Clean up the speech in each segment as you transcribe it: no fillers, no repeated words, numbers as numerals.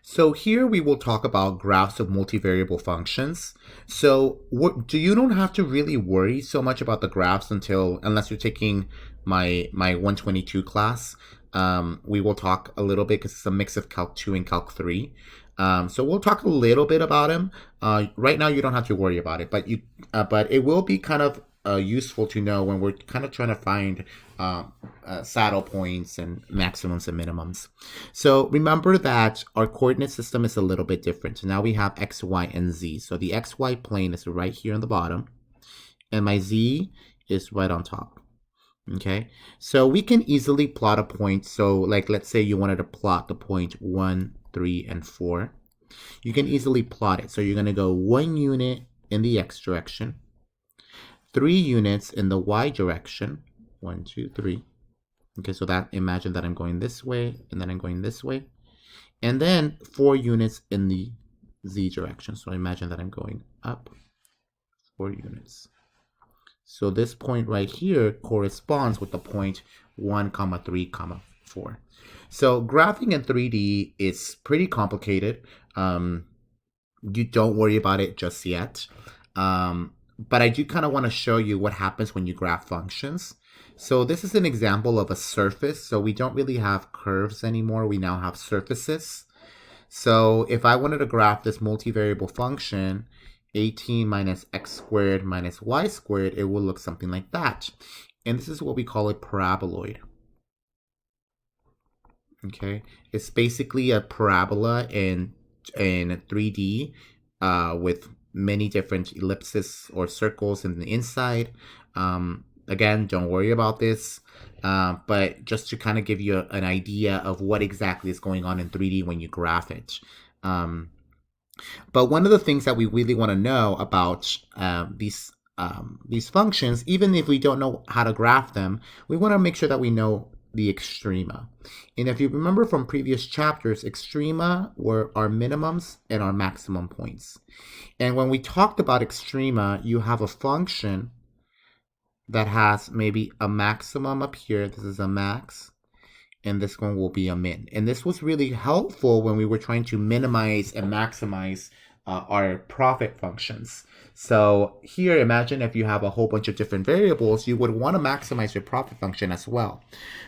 So here we will talk about graphs of multivariable functions. So you don't have to really worry so much about the graphs unless you're taking my 122 class. We will talk a little bit because it's a mix of Calc 2 and Calc 3. So we'll talk a little bit about them. Right now you don't have to worry about it, but it will be kind of useful to know when we're kind of trying to find saddle points and maximums and minimums. So remember that our coordinate system is a little bit different. So now we have x, y, and z. So the xy plane is right here on the bottom, and my z is right on top. Okay, so we can easily plot a point. So like, let's say you wanted to plot the point 1, 3, and 4. You can easily plot it. So you're going to go 1 unit in the x direction, 3 units in the y direction, 1, 2, 3. Okay, so imagine that I'm going this way, and then I'm going this way. And then 4 units in the z direction. So imagine that I'm going up 4 units. So this point right here corresponds with the point 1, 3, 4. So graphing in 3D is pretty complicated. You don't worry about it just yet. But I do kind of want to show you what happens when you graph functions. So this is an example of a surface. So we don't really have curves anymore. We now have surfaces. So if I wanted to graph this multivariable function, 18 minus x squared minus y squared, it will look something like that. And this is what we call a paraboloid. Okay, it's basically a parabola in 3D with many different ellipses or circles in the inside. Again, don't worry about this, but just to kind of give you an idea of what exactly is going on in 3D when you graph it. But one of the things that we really want to know about these functions, even if we don't know how to graph them, we want to make sure that we know the extrema. And if you remember from previous chapters, extrema were our minimums and our maximum points. And when we talked about extrema, you have a function that has maybe a maximum up here. This is a max. And this one will be a min. And this was really helpful when we were trying to minimize and maximize our profit functions. So here, imagine if you have a whole bunch of different variables, you would want to maximize your profit function as well.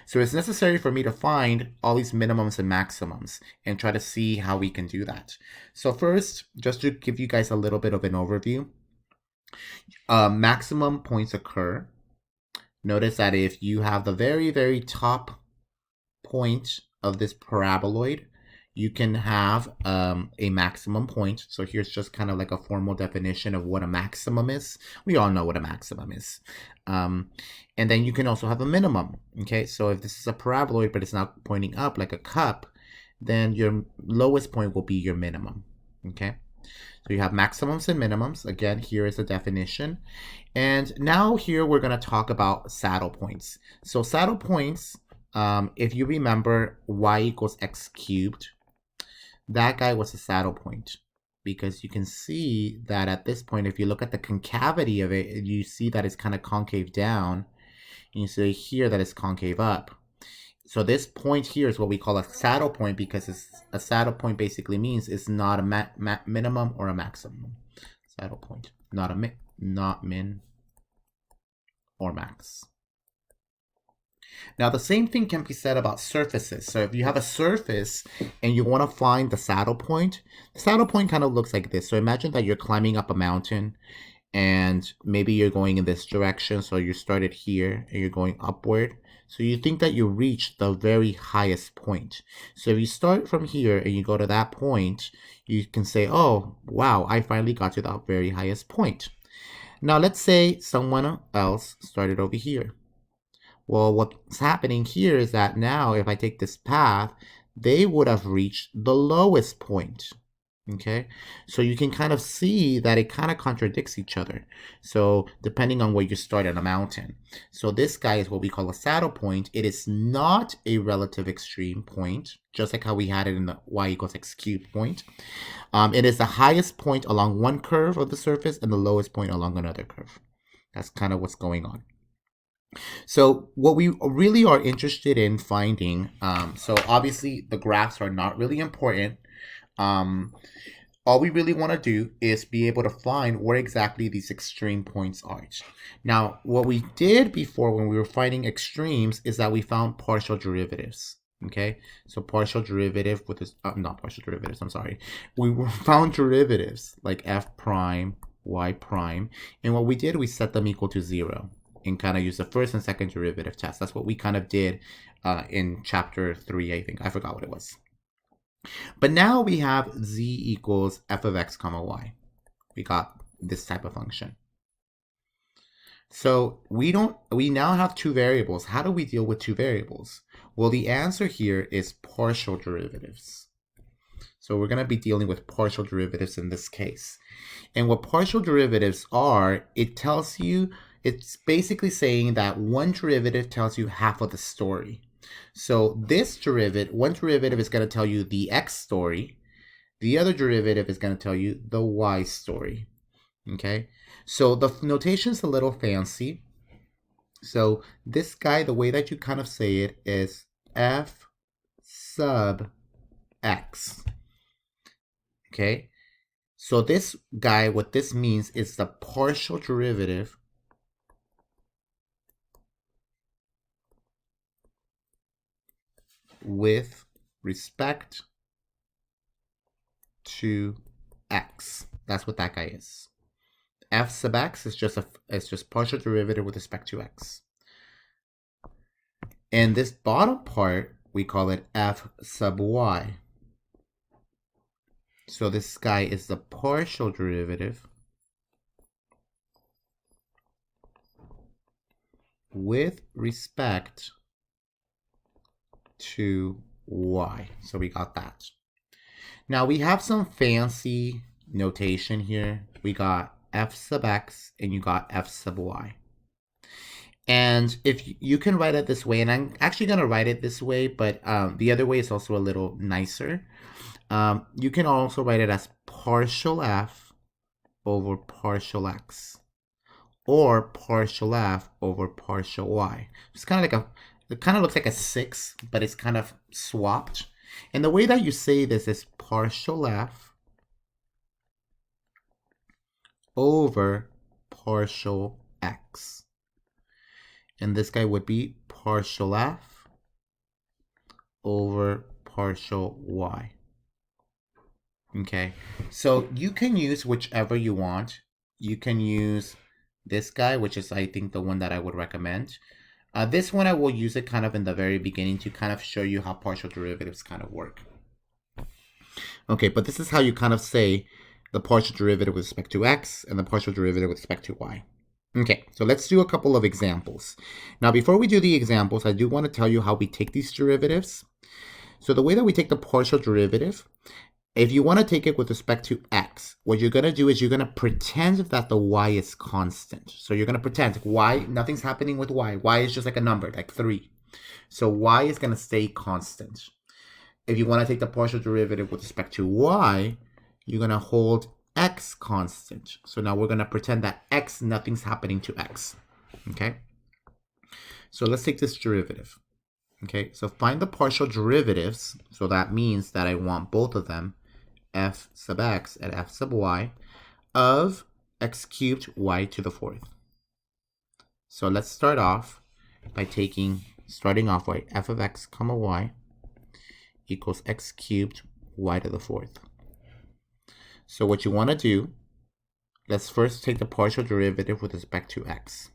So it's necessary for me to find all these minimums and maximums and try to see how we can do that. So first, just to give you guys a little bit of an overview, maximum points occur. Notice that if you have the very, very top point of this paraboloid, you can have a maximum point. So here's just kind of like a formal definition of what a maximum is. We all know what a maximum is. And then you can also have a minimum. Okay, so if this is a paraboloid but it's not pointing up like a cup, then your lowest point will be your minimum. Okay, so you have maximums and minimums. Again, here is the definition. And now here we're going to talk about saddle points. So saddle points, if you remember y equals x cubed, that guy was a saddle point, because you can see that at this point, if you look at the concavity of it, you see that it's kind of concave down, and you see here that it's concave up. So this point here is what we call a saddle point, because a saddle point basically means it's not a minimum or a maximum. Saddle point, not min or max. Now, the same thing can be said about surfaces. So if you have a surface and you want to find the saddle point kind of looks like this. So imagine that you're climbing up a mountain and maybe you're going in this direction. So you started here and you're going upward. So you think that you reached the very highest point. So if you start from here and you go to that point, you can say, oh, wow, I finally got to that very highest point. Now, let's say someone else started over here. Well, what's happening here is that now if I take this path, they would have reached the lowest point. Okay, so you can kind of see that it kind of contradicts each other. So depending on where you start on a mountain. So this guy is what we call a saddle point. It is not a relative extreme point, just like how we had it in the y equals x cubed point. It is the highest point along one curve of the surface and the lowest point along another curve. That's kind of what's going on. So what we really are interested in finding, so obviously the graphs are not really important. Um, all we really want to do is be able to find where exactly these extreme points are. Now, what we did before when we were finding extremes is that we found partial derivatives. Okay, so partial derivative with this, not partial derivatives, I'm sorry. We found derivatives like f prime, y prime, and what we did, we set them equal to 0 and kind of use the first and second derivative test. That's what we kind of did in chapter 3, I think. I forgot what it was. But now we have z equals f of x comma y. We got this type of function. So we now have two variables. How do we deal with two variables? Well, the answer here is partial derivatives. So we're going to be dealing with partial derivatives in this case. And what partial derivatives are, it tells you, it's basically saying that one derivative tells you half of the story. So this derivative, one derivative is going to tell you the x story. The other derivative is going to tell you the y story. Okay, so the notation is a little fancy. So this guy, the way that you kind of say it is f sub x. Okay, so this guy, what this means is the partial derivative with respect to x. That's what that guy is. F sub x is just partial derivative with respect to x. And this bottom part, we call it f sub y. So this guy is the partial derivative with respect to y. So we got that. Now we have some fancy notation here. We got f sub x and you got f sub y. And if you can write it this way, and I'm actually going to write it this way, but the other way is also a little nicer. You can also write it as partial f over partial x, or partial f over partial y. It's kind of like it kind of looks like a 6, but it's kind of swapped. And the way that you say this is partial f over partial x. And this guy would be partial f over partial y. Okay, so you can use whichever you want. You can use this guy, which is, I think, the one that I would recommend. This one, I will use it kind of in the very beginning to kind of show you how partial derivatives kind of work. Okay, but this is how you kind of say the partial derivative with respect to x and the partial derivative with respect to y. Okay, so let's do a couple of examples. Now, before we do the examples, I do want to tell you how we take these derivatives. So the way that we take the partial derivative, if you want to take it with respect to x, what you're going to do is you're going to pretend that the y is constant. So you're going to pretend y, nothing's happening with y. Y is just like a number, like 3. So y is going to stay constant. If you want to take the partial derivative with respect to y, you're going to hold x constant. So now we're going to pretend that x, nothing's happening to x. Okay? So let's take this derivative. Okay, so find the partial derivatives. So that means that I want both of them, f sub x and f sub y, of x cubed y to the 4th. So let's start off by starting off with f of x comma y equals x cubed y to the 4th. So what you want to do, let's first take the partial derivative with respect to x.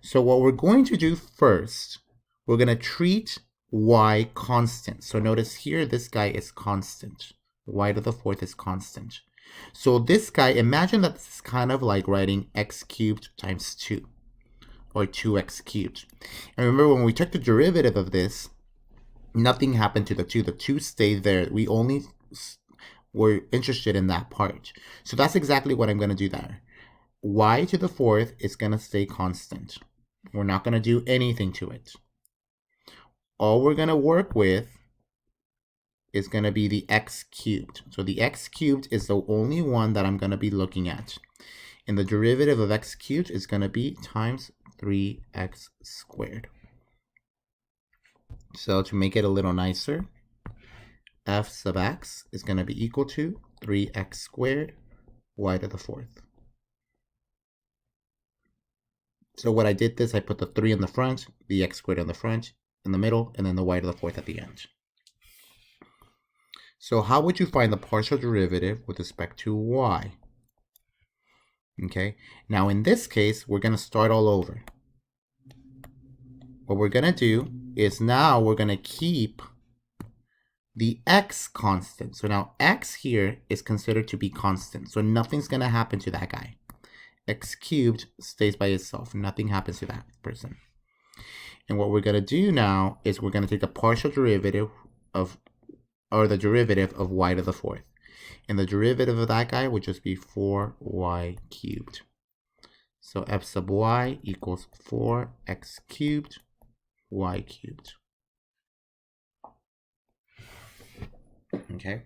So what we're going to do first, we're going to treat y constant. So notice here, this guy is constant. Y to the 4th is constant. So this guy, imagine that this is kind of like writing x cubed times 2, or 2x cubed. And remember, when we took the derivative of this, nothing happened to the 2. The 2 stayed there. We only were interested in that part. So that's exactly what I'm going to do there. Y to the 4th is going to stay constant. We're not going to do anything to it. All we're going to work with is going to be the x cubed. So the x cubed is the only one that I'm going to be looking at. And the derivative of x cubed is going to be times 3x squared. So to make it a little nicer, f sub x is going to be equal to 3x squared y to the fourth. So what I did this, I put the 3 in the front, the x squared in the front, in the middle, and then the y to the fourth at the end. So how would you find the partial derivative with respect to y? Okay, now in this case, we're going to start all over. What we're going to do is now we're going to keep the x constant. So now x here is considered to be constant. So nothing's going to happen to that guy. X cubed stays by itself. Nothing happens to that person. And what we're going to do now is we're going to take the partial derivative of, or the derivative of y to the fourth. And the derivative of that guy would just be 4y cubed. So f sub y equals 4x cubed y cubed. Okay.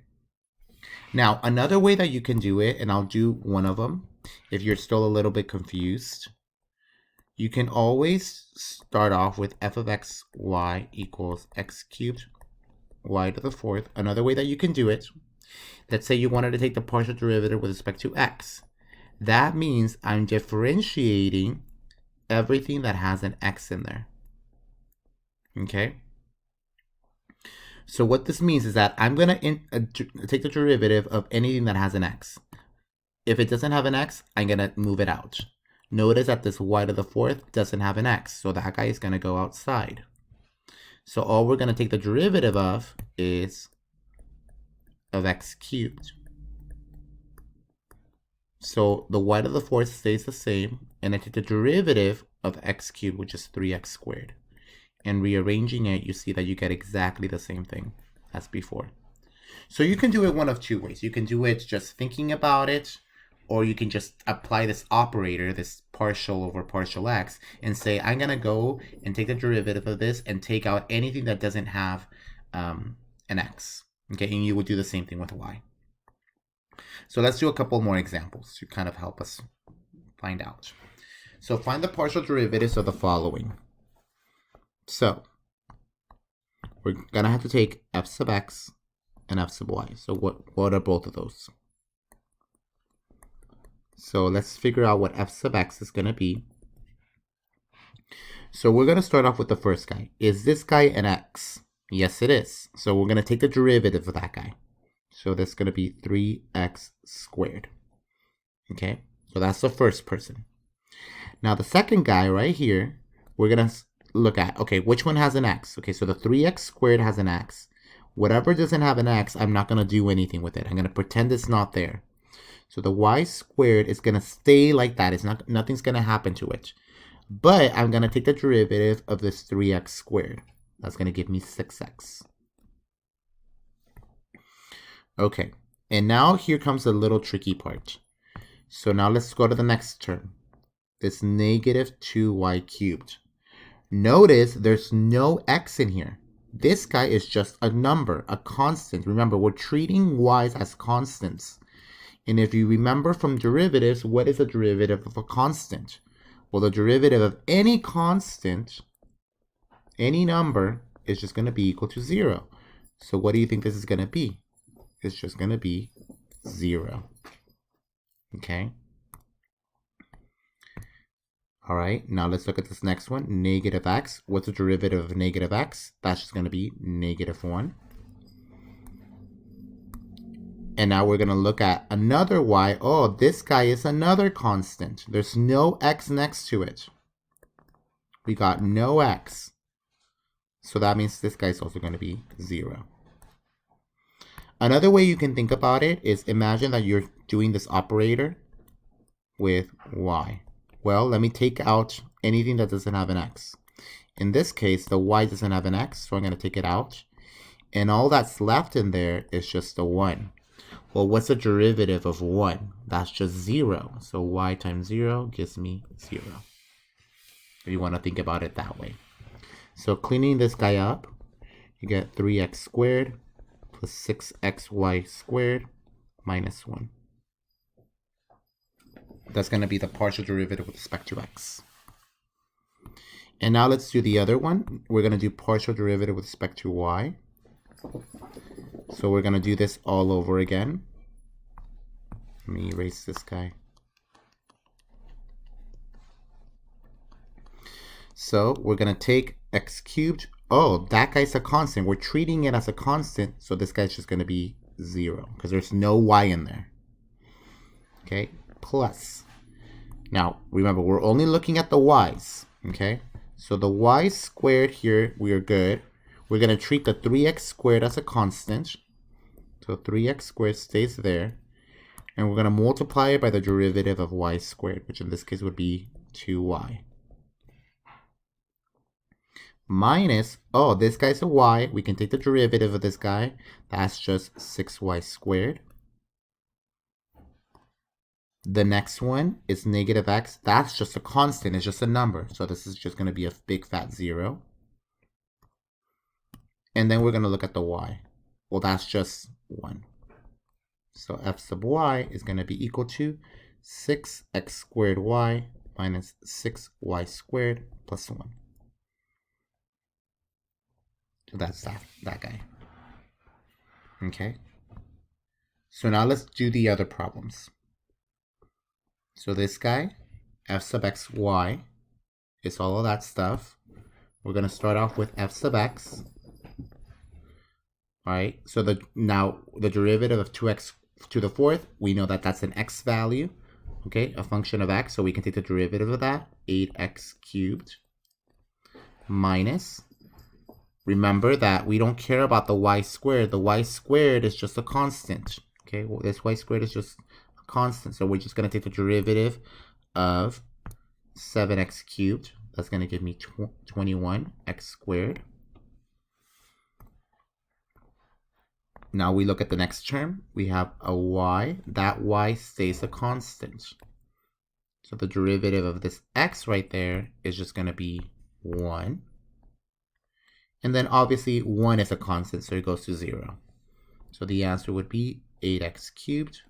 Now, another way that you can do it, and I'll do one of them, if you're still a little bit confused, you can always start off with f of x y equals x cubed y to the fourth. Another way that you can do it, let's say you wanted to take the partial derivative with respect to x. That means I'm differentiating everything that has an x in there. Okay? So what this means is that I'm going to take the derivative of anything that has an x. If it doesn't have an x, I'm going to move it out. Notice that this y to the fourth doesn't have an x, so that guy is going to go outside. So all we're going to take the derivative of is of x cubed. So the y to the fourth stays the same, and I take the derivative of x cubed, which is 3x squared. And rearranging it, you see that you get exactly the same thing as before. So you can do it one of two ways. You can do it just thinking about it, or you can just apply this operator, this partial over partial x, and say, I'm going to go and take the derivative of this and take out anything that doesn't have an x. Okay, and you would do the same thing with y. So let's do a couple more examples to kind of help us find out. So find the partial derivatives of the following. So we're going to have to take f sub x and f sub y. So what are both of those? So let's figure out what f sub x is going to be. So we're going to start off with the first guy. Is this guy an x? Yes, it is. So we're going to take the derivative of that guy. So that's going to be 3x squared. Okay, so that's the first person. Now the second guy right here, we're going to look at, okay, which one has an x? Okay, so the 3x squared has an x. Whatever doesn't have an x, I'm not going to do anything with it. I'm going to pretend it's not there. So the y squared is going to stay like that. It's not, nothing's going to happen to it. But I'm going to take the derivative of this 3x squared. That's going to give me 6x. Okay, and now here comes the little tricky part. So now let's go to the next term. This negative 2y cubed. Notice there's no x in here. This guy is just a number, a constant. Remember, we're treating y's as constants. And if you remember from derivatives, what is the derivative of a constant? Well, the derivative of any constant, any number, is just going to be equal to 0. So what do you think this is going to be? It's just going to be 0. Okay. All right, now let's look at this next one, negative x. What's the derivative of negative x? That's just going to be negative 1. And now we're going to look at another y. Oh, this guy is another constant. There's no x next to it. We got no x. So that means this guy is also going to be 0. Another way you can think about it is imagine that you're doing this operator with y. Well, let me take out anything that doesn't have an x. In this case, the y doesn't have an x, so I'm going to take it out. And all that's left in there is just a 1. Well, what's the derivative of 1? That's just 0. So y times 0 gives me 0. If you want to think about it that way. So cleaning this guy up, you get 3x squared plus 6xy squared minus 1. That's going to be the partial derivative with respect to x. And now let's do the other one. We're going to do partial derivative with respect to y. So we're going to do this all over again. Let me erase this guy. So we're going to take x cubed. Oh, that guy's a constant. We're treating it as a constant, so this guy's just going to be 0 because there's no y in there. Okay, plus. Now, remember, we're only looking at the y's. Okay, so the y squared here, we are good. We're going to treat the 3x squared as a constant. So 3x squared stays there. And we're going to multiply it by the derivative of y squared, which in this case would be 2y. Minus, oh, this guy's a y. We can take the derivative of this guy. That's just 6y squared. The next one is negative x. That's just a constant. It's just a number. So this is just going to be a big fat 0. And then we're going to look at the y. Well, that's just 1. So f sub y is going to be equal to 6x squared y minus 6y squared plus 1. So that's that guy. Okay. So now let's do the other problems. So this guy, f sub x y, is all of that stuff. We're going to start off with f sub x. All right. So now the derivative of 2x to the fourth, we know that that's an x value. Okay, a function of x. So we can take the derivative of that, 8x cubed minus. Remember that we don't care about the y squared. The y squared is just a constant. Okay, well, this y squared is just a constant. So we're just going to take the derivative of 7x cubed. That's going to give me 21x squared. Now we look at the next term. We have a y. That y stays a constant. So the derivative of this x right there is just going to be 1. And then obviously 1 is a constant, so it goes to 0. So the answer would be 8x cubed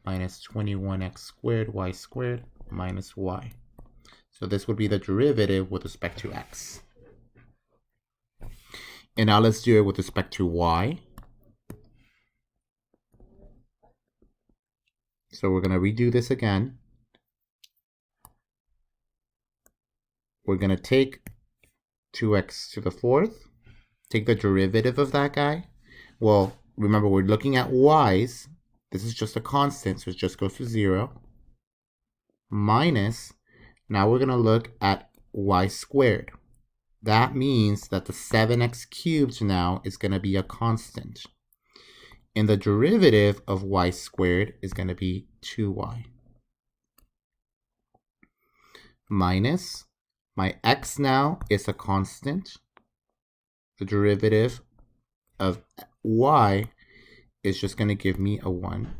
minus 21x squared y squared minus y. So this would be the derivative with respect to x. And now let's do it with respect to y. So we're going to redo this again. We're going to take 2x to the fourth. Take the derivative of that guy. Well, remember, we're looking at y's. This is just a constant, so it just goes to 0. Minus, now we're going to look at y squared. That means that the 7x cubed now is going to be a constant. And the derivative of y squared is going to be 2y. Minus, my x now is a constant. The derivative of y is just going to give me a 1.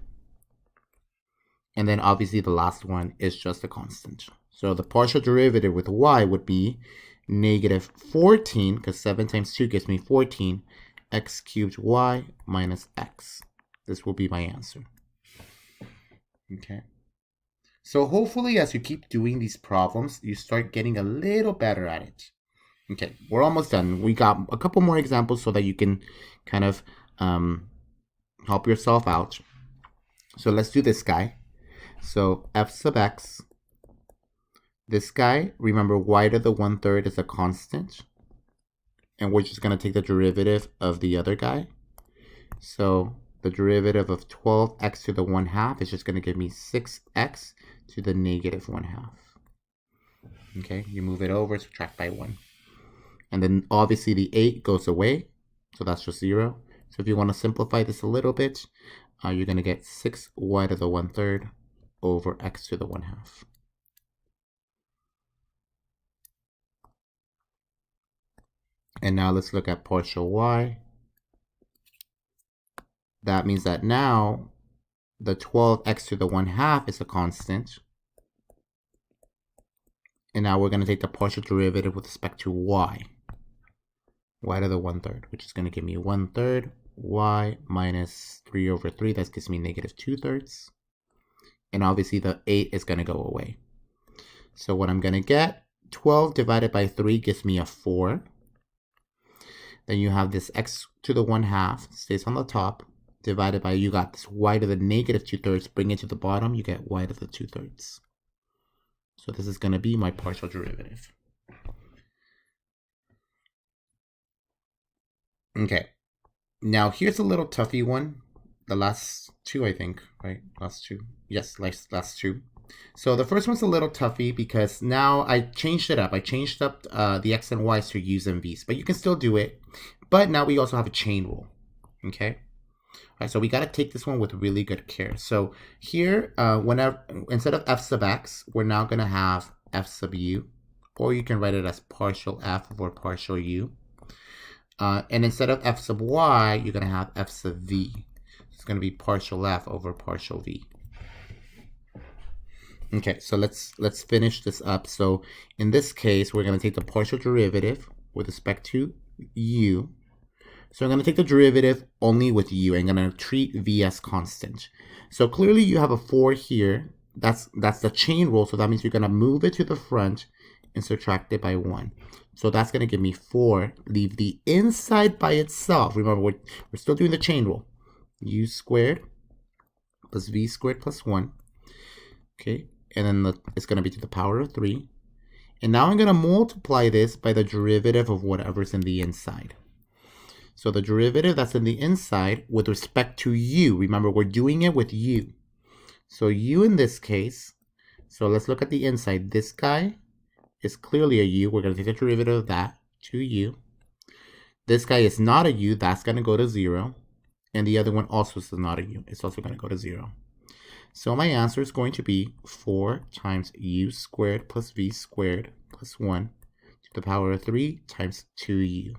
And then obviously the last one is just a constant. So the partial derivative with y would be negative 14, because 7 times 2 gives me 14, x cubed y minus x. This will be my answer. Okay. So hopefully as you keep doing these problems, you start getting a little better at it. Okay, we're almost done. We got a couple more examples so that you can kind of help yourself out. So let's do this guy. So f sub x. This guy, remember y to the 1/3 is a constant. And we're just going to take the derivative of the other guy. So the derivative of 12x to the 1/2 is just going to give me 6x to the negative 1/2. Okay, you move it over, subtract by 1. And then obviously the 8 goes away, so that's just 0. So if you want to simplify this a little bit, you're going to get 6y to the 1/3 over x to the 1/2. And now let's look at partial y. That means that now the 12x to the 1/2 is a constant. And now we're going to take the partial derivative with respect to y. Y to the 1/3, which is going to give me 1/3 y minus 3 over 3. That gives me negative 2/3. And obviously the 8 is going to go away. So what I'm going to get, 12 divided by 3 gives me a 4. Then you have this x to the 1/2 stays on the top, divided by, you got this y to the negative 2/3, bring it to the bottom, you get y to the 2/3. So this is going to be my partial derivative. Okay, now here's a little toughy one. The last two, I think, right? Last two. Yes, last two. So the first one's a little toughy because now I changed it up. I changed up the x and y's to u's and v's, but you can still do it. But now we also have a chain rule, okay? All right, so we got to take this one with really good care. So here, whenever instead of f sub x, we're now going to have f sub u, or you can write it as partial f over partial u. And instead of f sub y, you're going to have f sub v. It's going to be partial f over partial v. Okay, so let's finish this up. So in this case, we're going to take the partial derivative with respect to u. So I'm going to take the derivative only with u. I'm going to treat v as constant. So clearly you have a 4 here. That's the chain rule. So that means you're going to move it to the front and subtract it by 1. So that's going to give me 4. Leave the inside by itself. Remember, we're still doing the chain rule. U squared plus v squared plus 1. Okay, and then it's going to be to the power of 3. And now I'm going to multiply this by the derivative of whatever's in the inside. So the derivative that's in the inside with respect to u, remember we're doing it with u. So u in this case, so let's look at the inside. This guy is clearly a u. We're going to take the derivative of that, 2u. This guy is not a u. That's going to go to 0. And the other one also is not a u. It's also going to go to 0. So my answer is going to be 4 times u squared plus v squared plus 1 to the power of 3 times 2u.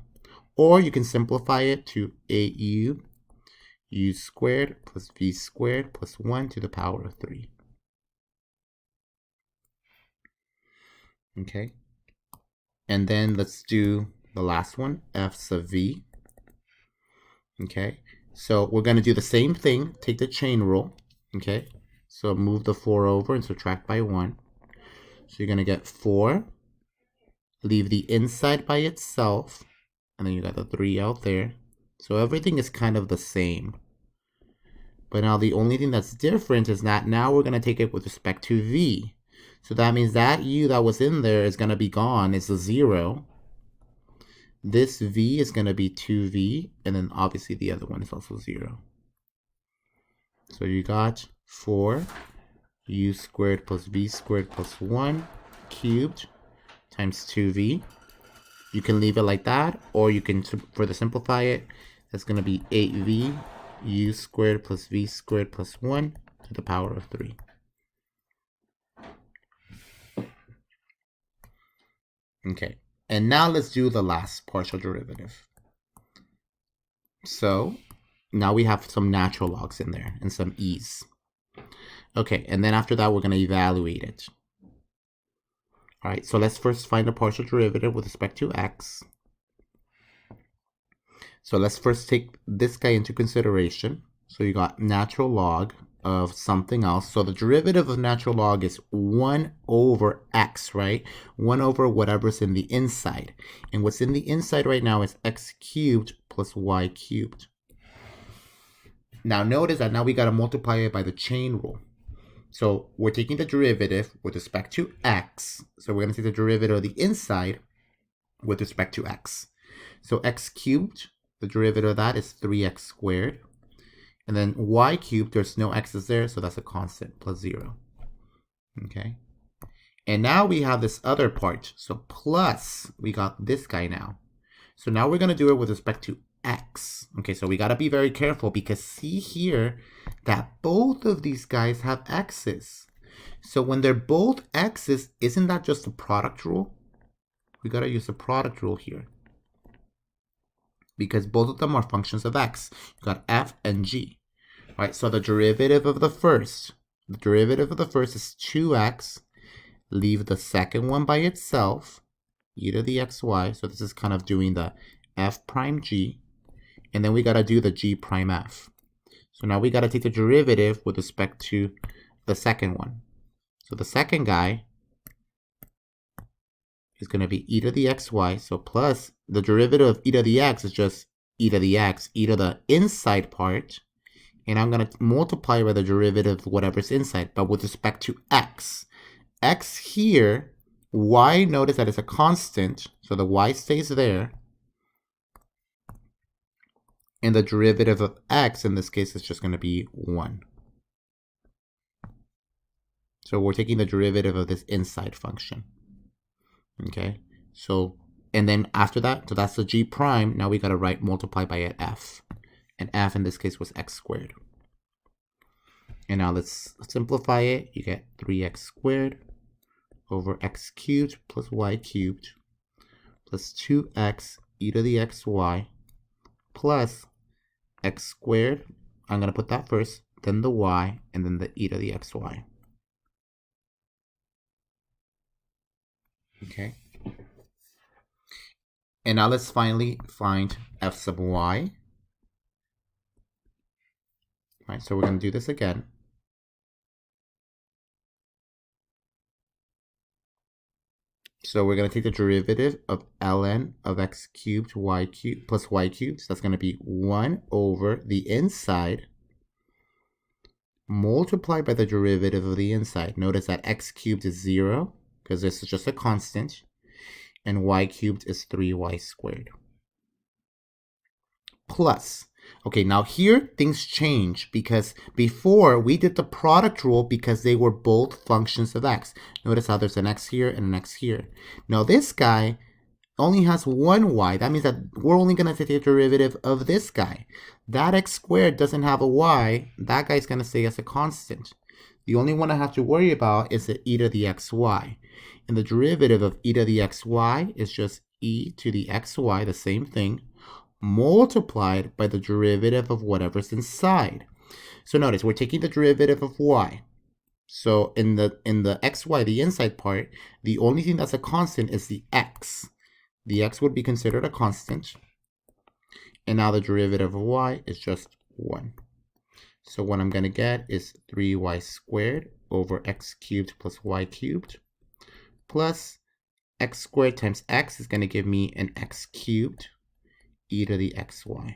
Or you can simplify it to 8u, u squared plus v squared plus 1 to the power of 3. Okay. And then let's do the last one, f sub v. Okay. So we're going to do the same thing. Take the chain rule. Okay. So move the 4 over and subtract by 1. So you're going to get 4. Leave the inside by itself. And then you got the 3 out there. So everything is kind of the same. But now the only thing that's different is that now we're going to take it with respect to v. So that means that u that was in there is going to be gone. It's a 0. This v is going to be 2v. And then obviously the other one is also 0. So you got 4 u squared plus v squared plus 1 cubed times 2v. You can leave it like that, or you can further simplify it. That's going to be 8v u squared plus v squared plus 1 to the power of 3. Okay, and now let's do the last partial derivative. So now we have some natural logs in there and some e's. Okay, and then after that, we're going to evaluate it. All right, so let's first find the partial derivative with respect to x. So let's first take this guy into consideration. So you got natural log of something else. So the derivative of natural log is 1 over x, right? 1 over whatever's in the inside. And what's in the inside right now is x cubed plus y cubed. Now notice that now we got to multiply it by the chain rule. So we're taking the derivative with respect to x. So we're going to take the derivative of the inside with respect to x. So x cubed, the derivative of that is 3x squared. And then y cubed, there's no x's there, so that's a constant, plus 0. Okay. And now we have this other part. So plus, we got this guy now. So now we're going to do it with respect to x. Okay, so we got to be very careful because see here that both of these guys have x's. So when they're both x's, isn't that just the product rule? We got to use the product rule here because both of them are functions of x. You got f and g. All right, so the derivative of the first is 2x. Leave the second one by itself, e to the xy. So this is kind of doing the f prime g. And then we got to do the g prime f. So now we got to take the derivative with respect to the second one. So the second guy is going to be e to the xy. So plus the derivative of e to the x is just e to the x, e to the inside part. And I'm going to multiply by the derivative of whatever's inside, but with respect to x. X here, y, notice that it's a constant, so the y stays there. And the derivative of x, in this case, is just going to be 1. So we're taking the derivative of this inside function. Okay, so, and then after that, so that's the g prime. Now we got to write multiply by an f. And f in this case was x squared. And now let's simplify it. You get 3x squared over x cubed plus y cubed plus 2x e to the xy plus x squared. I'm going to put that first, then the y, and then the e to the xy. Okay. And now let's finally find f sub y. All right, so we're going to do this again. So we're going to take the derivative of ln of x cubed y cubed plus y cubed. So that's going to be 1 over the inside multiplied by the derivative of the inside. Notice that x cubed is 0 because this is just a constant. And y cubed is 3y squared. Plus, okay, now here things change because before we did the product rule because they were both functions of x. Notice how there's an x here and an x here. Now this guy only has one y. That means that we're only going to take the derivative of this guy. That x squared doesn't have a y. That guy's going to stay as a constant. The only one I have to worry about is the e to the xy. And the derivative of e to the xy is just e to the xy, the same thing, multiplied by the derivative of whatever's inside. So notice we're taking the derivative of y. So in the xy, the inside part, the only thing that's a constant is the x. The x would be considered a constant. And now the derivative of y is just 1. So what I'm going to get is 3y squared over x cubed plus y cubed plus x squared times x is going to give me an x cubed e to the xy.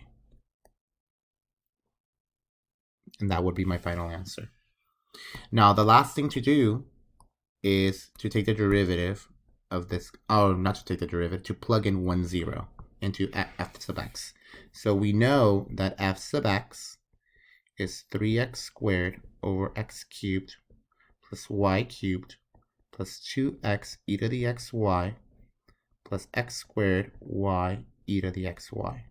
And that would be my final answer. Now, the last thing to do is to take the derivative of this, oh, not to take the derivative, to plug in 1, 0 into f sub x. So we know that f sub x is 3x squared over x cubed plus y cubed plus 2x e to the xy plus x squared y e to the xy.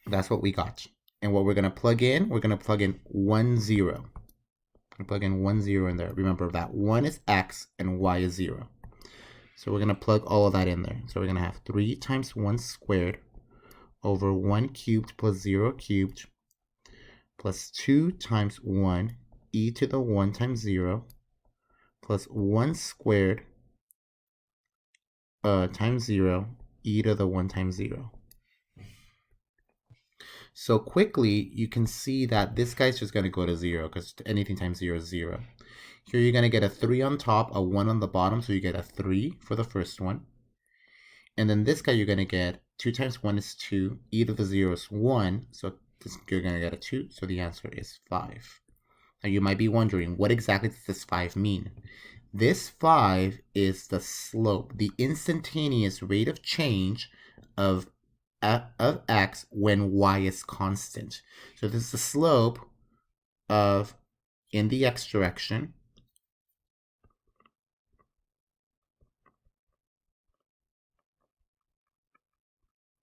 That's what we got. And what we're going to plug in, we're going to plug in 1, 0. Plug in 1, 0 in there. Remember that 1 is x and y is 0. So we're going to plug all of that in there. So we're going to have 3 times 1 squared over 1 cubed plus 0 cubed plus 2 times 1 e to the 1 times 0 plus 1 squared times 0 e to the 1 times 0. So quickly, you can see that this guy's just going to go to 0 because anything times 0 is 0. Here you're going to get a 3 on top, a 1 on the bottom, so you get a 3 for the first one. And then this guy you're going to get 2 times 1 is 2, e to the 0 is 1, so you're going to get a 2, so the answer is 5. Now you might be wondering, what exactly does this 5 mean? This 5 is the slope, the instantaneous rate of change of x when y is constant. So this is the slope of, in the x direction,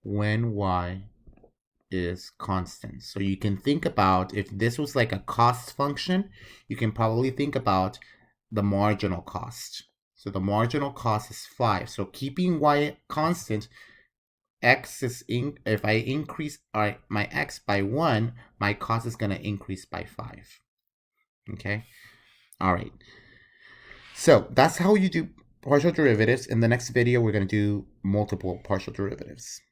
when y is constant. So you can think about, if this was like a cost function, you can probably think about the marginal cost. So the marginal cost is 5. So keeping y constant, x is if I increase my x by 1, my cost is going to increase by 5. Okay? All right. So that's how you do partial derivatives. In the next video, we're going to do multiple partial derivatives.